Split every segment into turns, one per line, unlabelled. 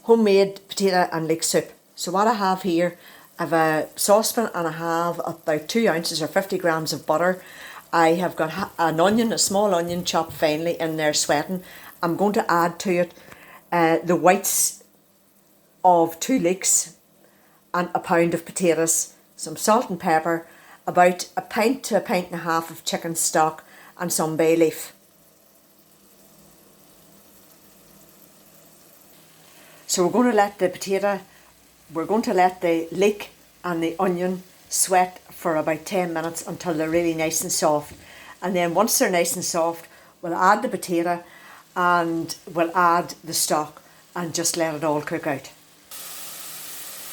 homemade potato and leek soup. So what I have here, I have a saucepan and I have about 2 ounces or 50 grams of butter. I have got an onion, a small onion chopped finely in there sweating. I'm going to add to it the whites of 2 leeks and a pound of potatoes, some salt and pepper, about a pint to a pint and a half of chicken stock and some bay leaf. So we're going to let the leek and the onion sweat for about 10 minutes until they're really nice and soft. And then once they're nice and soft, we'll add the potato and we'll add the stock and just let it all cook out.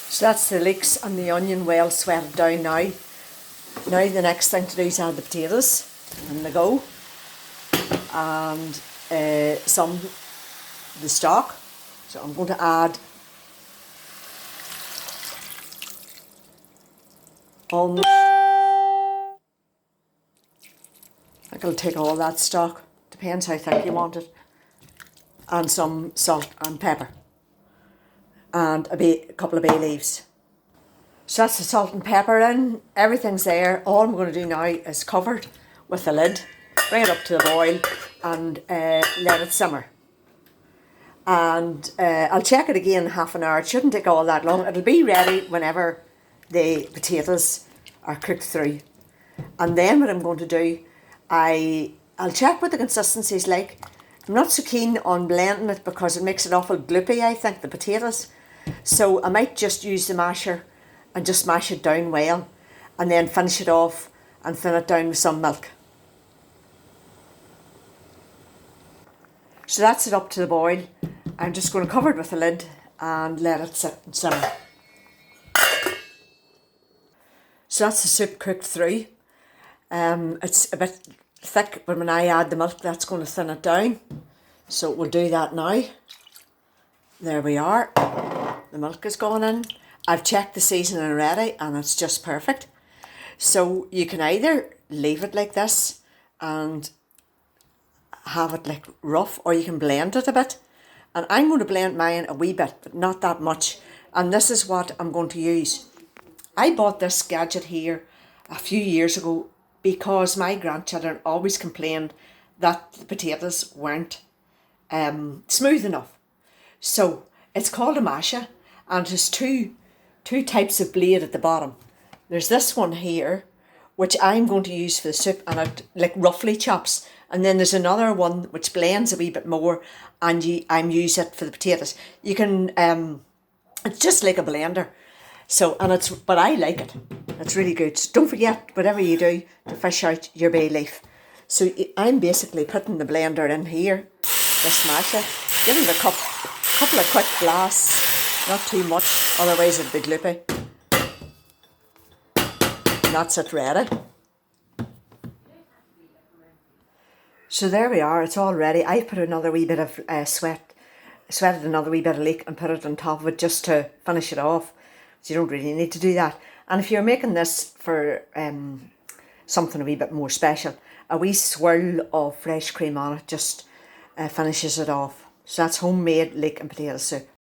So that's the leeks and the onion well sweated down now. Now the next thing to do is add the potatoes, and they go, and the stock. So I'm going to add almost, I think I'll take all that stock, depends how thick you want it, and some salt and pepper, and a couple of bay leaves. So that's the salt and pepper in, everything's there. All I'm going to do now is cover it with the lid, bring it up to the boil and let it simmer. And I'll check it again in half an hour. It shouldn't take all that long. It'll be ready whenever the potatoes are cooked through. And then what I'm going to do, I'll check what the consistency is like. I'm not so keen on blending it because it makes it awful gloopy, I think, the potatoes. So I might just use the masher and just mash it down well and then finish it off and thin it down with some milk. So that's it up to the boil. I'm just going to cover it with a lid and let it sit and simmer. So that's the soup cooked through. It's a bit thick, but when I add the milk, that's going to thin it down. So we'll do that now. There we are. The milk is going in. I've checked the seasoning already and it's just perfect. So you can either leave it like this and have it like rough, or you can blend it a bit. And I'm going to blend mine a wee bit, but not that much. And this is what I'm going to use. I bought this gadget here a few years ago because my grandchildren always complained that the potatoes weren't smooth enough. So it's called a masher, and it has two types of blade at the bottom. There's this one here, which I'm going to use for the soup, and it like roughly chops. And then there's another one which blends a wee bit more, and I'm use it for the potatoes. You can, it's just like a blender. So, but I like it. It's really good. So don't forget, whatever you do, to fish out your bay leaf. So I'm basically putting the blender in here, this masher, giving it a couple of quick blasts, not too much, otherwise it'll be gloopy. And that's it ready. So there we are, it's all ready. I've put another wee bit of sweated another wee bit of leek and put it on top of it just to finish it off. So you don't really need to do that. And if you're making this for something a wee bit more special, a wee swirl of fresh cream on it just finishes it off. So that's homemade leek and potato soup.